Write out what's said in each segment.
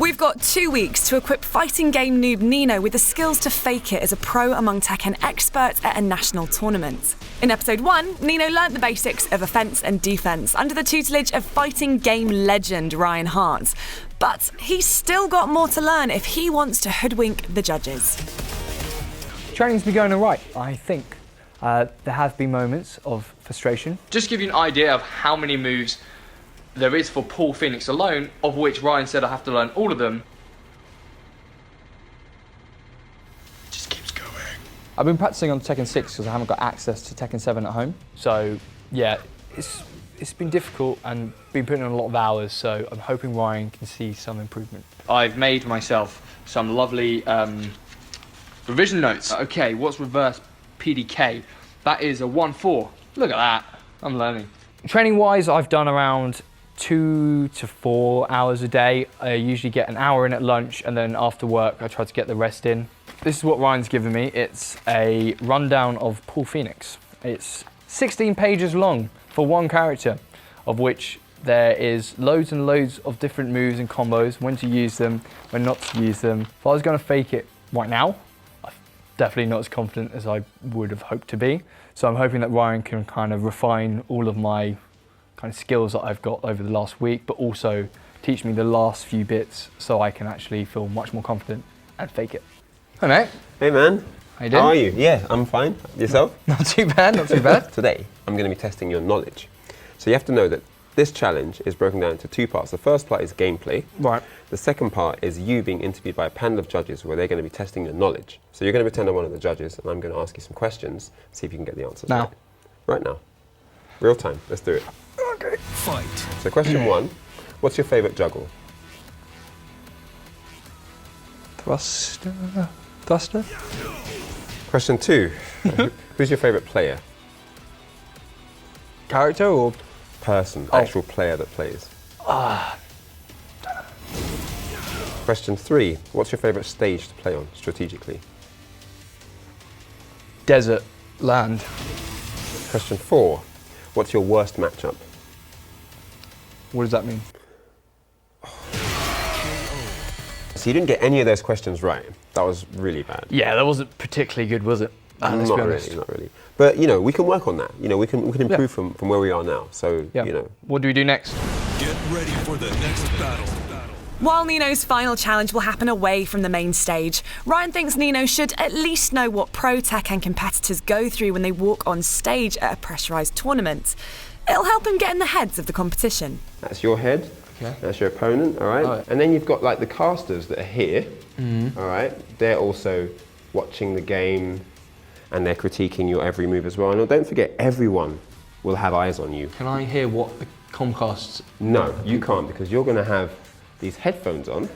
We've got 2 weeks to equip fighting game noob Nino with the skills to fake it as a pro among Tekken experts at a national tournament. In episode 1, Nino learnt the basics of offence and defence under the tutelage of fighting game legend Ryan Hart. But he's still got more to learn if he wants to hoodwink the judges. Training's been going all right, I think. There have been moments of frustration. Just to give you an idea of how many moves there is for Paul Phoenix alone, of which Ryan said I have to learn all of them. Just keeps going. I've been practicing on Tekken 6 because I haven't got access to Tekken 7 at home. So yeah, it's been difficult and been putting in a lot of hours, so I'm hoping Ryan can see some improvement. I've made myself some lovely revision notes. Okay, what's reverse PDK? That is a 1-4. Look at that, I'm learning. Training-wise, I've done around 2 to 4 hours a day. I usually get an hour in at lunch, and then after work I try to get the rest in. This is what Ryan's given me. It's a rundown of Paul Phoenix. It's 16 pages long for one character, of which there is loads and loads of different moves and combos, when to use them, when not to use them. If I was going to fake it right now, I'm definitely not as confident as I would have hoped to be. So I'm hoping that Ryan can kind of refine all of my kind of skills that I've got over the last week, but also teach me the last few bits so I can actually feel much more confident and fake it. Hi mate. Hey man. How you doing? How are you? Yeah, I'm fine. Yourself? Not too bad, not too bad. Today, I'm going to be testing your knowledge. So you have to know that this challenge is broken down into 2 parts. The first part is gameplay. Right. The second part is you being interviewed by a panel of judges where they're going to be testing your knowledge. So you're going to pretend I'm one of the judges and I'm going to ask you some questions, see if you can get the answers now. right. Right now. Real time. Let's do it. Okay. Fight. So question 1, what's your favourite juggle? Thruster. Question 2, who's your favourite player? Character or? Person, actual player that plays. Question 3, what's your favourite stage to play on strategically? Desert. Land. Question 4, what's your worst matchup? What does that mean? So you didn't get any of those questions right. That was really bad. Yeah, that wasn't particularly good, was it? Let's be honest. Not really. But you know, we can work on that. You know, we can improve from where we are now. So Yeah. you know. What do we do next? Get ready for the next battle. While Nino's final challenge will happen away from the main stage, Ryan thinks Nino should at least know what pro Tekken competitors go through when they walk on stage at a pressurised tournament. It'll help him get in the heads of the competition. That's your head. Okay. That's your opponent. All right. All right. And then you've got like the casters that are here. All right. They're also watching the game, and they're critiquing your every move as well. And don't forget, everyone will have eyes on you. Can I hear what the Comcasts? No, you can't, because you're going to have these headphones on.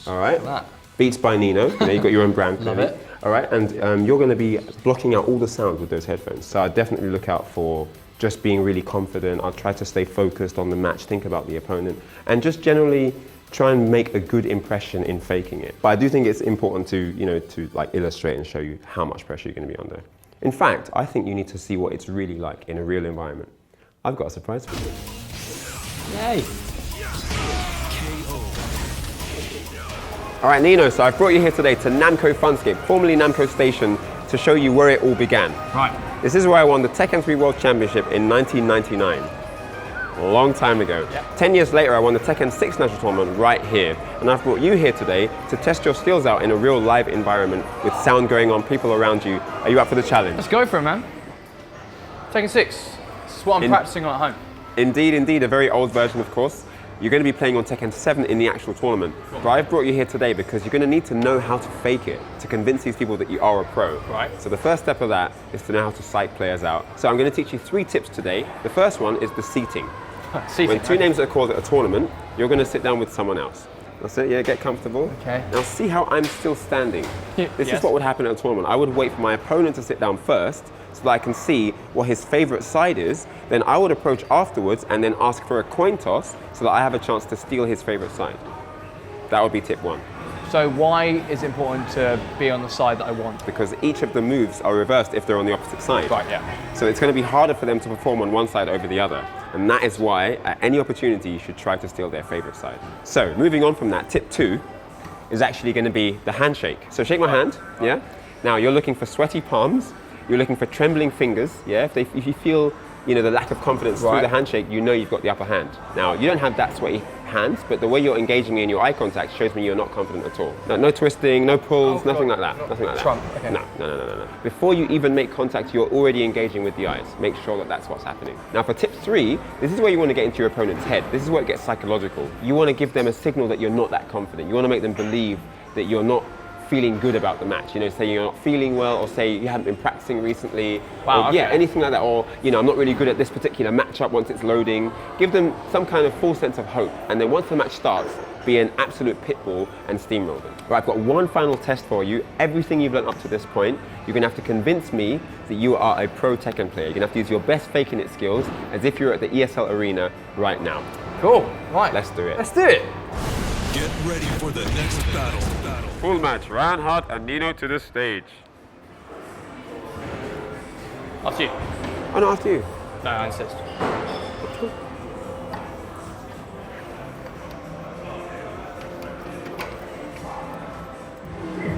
All right. That. Beats by Nino. You know, you've got your own brand. Love clearly. it. All right, and you're going to be blocking out all the sounds with those headphones. So I'd definitely look out for just being really confident. I'll try to stay focused on the match, think about the opponent, and just generally try and make a good impression in faking it. But I do think it's important to, you know, to like illustrate and show you how much pressure you're going to be under. In fact, I think you need to see what it's really like in a real environment. I've got a surprise for you. Yay. All right, Nino, so I've brought you here today to Namco Funscape, formerly Namco Station, to show you where it all began. Right. This is where I won the Tekken 3 World Championship in 1999. A long time ago. Yep. 10 years later, I won the Tekken 6 National Tournament right here. And I've brought you here today to test your skills out in a real live environment with sound going on, people around you. Are you up for the challenge? Let's go for it, man. Tekken 6. This is what I'm practicing on at home. Indeed, indeed, a very old version, of course. You're going to be playing on Tekken 7 in the actual tournament. But I've brought you here today because you're going to need to know how to fake it to convince these people that you are a pro. Right. So the first step of that is to know how to psych players out. So I'm going to teach you 3 tips today. The first one is the seating. When 2 names are called at a tournament, you're going to sit down with someone else. That's it, yeah, get comfortable. Okay. Now see how I'm still standing. This Yes. is what would happen at a tournament. I would wait for my opponent to sit down first so that I can see what his favorite side is. Then I would approach afterwards and then ask for a coin toss so that I have a chance to steal his favorite side. That would be tip 1. So why is it important to be on the side that I want? Because each of the moves are reversed if they're on the opposite side. Right, yeah. So it's going to be harder for them to perform on one side over the other. And that is why, at any opportunity, you should try to steal their favorite side. So, moving on from that, tip 2 is actually going to be the handshake. So shake my hand, yeah? Now, you're looking for sweaty palms, you're looking for trembling fingers, yeah? If you feel, you know, the lack of confidence through the handshake, you know you've got the upper hand. Now, you don't have that sweaty hands, but the way you're engaging me in your eye contact shows me you're not confident at all. No twisting, no pulls, nothing like that. Nothing like that. Trump, okay. No. Before you even make contact, you're already engaging with the eyes. Make sure that that's what's happening. Now for tip 3, this is where you want to get into your opponent's head. This is where it gets psychological. You want to give them a signal that you're not that confident. You want to make them believe that you're not feeling good about the match. You know, say you're not feeling well, or say you haven't been practicing recently. Wow, or, yeah, anything like that. Or, you know, I'm not really good at this particular matchup once it's loading. Give them some kind of full sense of hope. And then once the match starts, be an absolute pit bull and steamroll them. Right, I've got one final test for you. Everything you've learned up to this point, you're gonna have to convince me that you are a pro Tekken player. You're gonna have to use your best faking it skills as if you're at the ESL arena right now. Cool, right. Let's do it. Let's do it. Get ready for the next battle. Full match, Reinhardt and Nino to the stage. After you. Oh no, after you. No, I insist.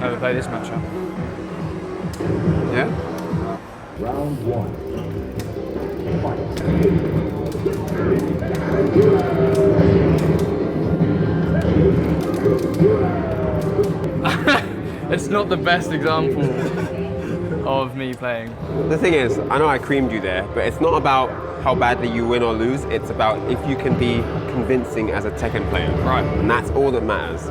Never play this matchup. Yeah? Round 1. It's not the best example of me playing. The thing is, I know I creamed you there, but it's not about how badly you win or lose, it's about if you can be convincing as a Tekken player. Right. And that's all that matters.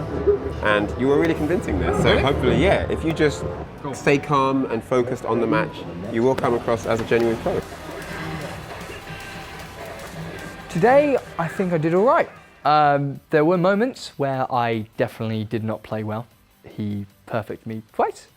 And you were really convincing there. So Really? hopefully, yeah, if you just stay calm and focused on the match, you will come across as a genuine pro. Today, I think I did all right. There were moments where I definitely did not play well. He perfected me twice.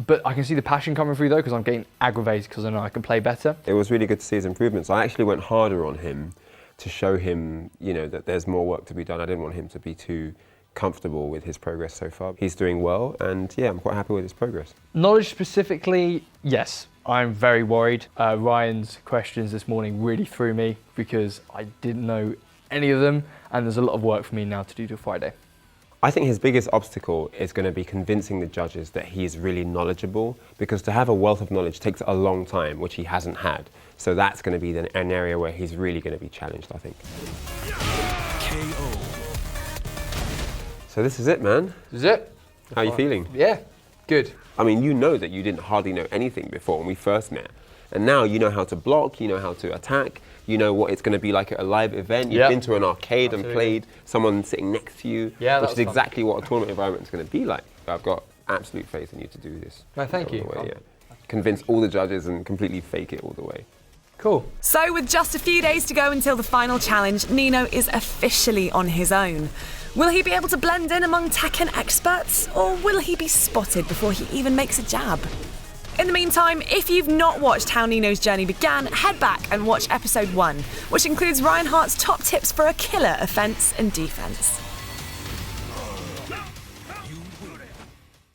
But I can see the passion coming through though, because I'm getting aggravated because I know I can play better. It was really good to see his improvements. I actually went harder on him to show him, you know, that there's more work to be done. I didn't want him to be too comfortable with his progress so far. He's doing well, and yeah, I'm quite happy with his progress. Knowledge specifically, yes, I'm very worried. Ryan's questions this morning really threw me because I didn't know any of them, and there's a lot of work for me now to do till Friday. I think his biggest obstacle is going to be convincing the judges that he's really knowledgeable, because to have a wealth of knowledge takes a long time, which he hasn't had. So that's going to be an area where he's really going to be challenged, I think. KO. So this is it, man. This is it. How are you feeling? Yeah, good. I mean, you know that you didn't hardly know anything before when we first met. And now you know how to block, you know how to attack, you know what it's going to be like at a live event. You've been to an arcade and played, someone sitting next to you, which is exactly what a tournament environment is going to be like. I've got absolute faith in you to do this. No, thank you. Way, yeah. Convince all the judges and completely fake it all the way. Cool. So, with just a few days to go until the final challenge, Nino is officially on his own. Will he be able to blend in among Tekken experts, or will he be spotted before he even makes a jab? In the meantime, if you've not watched how Nino's journey began, head back and watch episode 1, which includes Reinhardt's top tips for a killer offense and defense.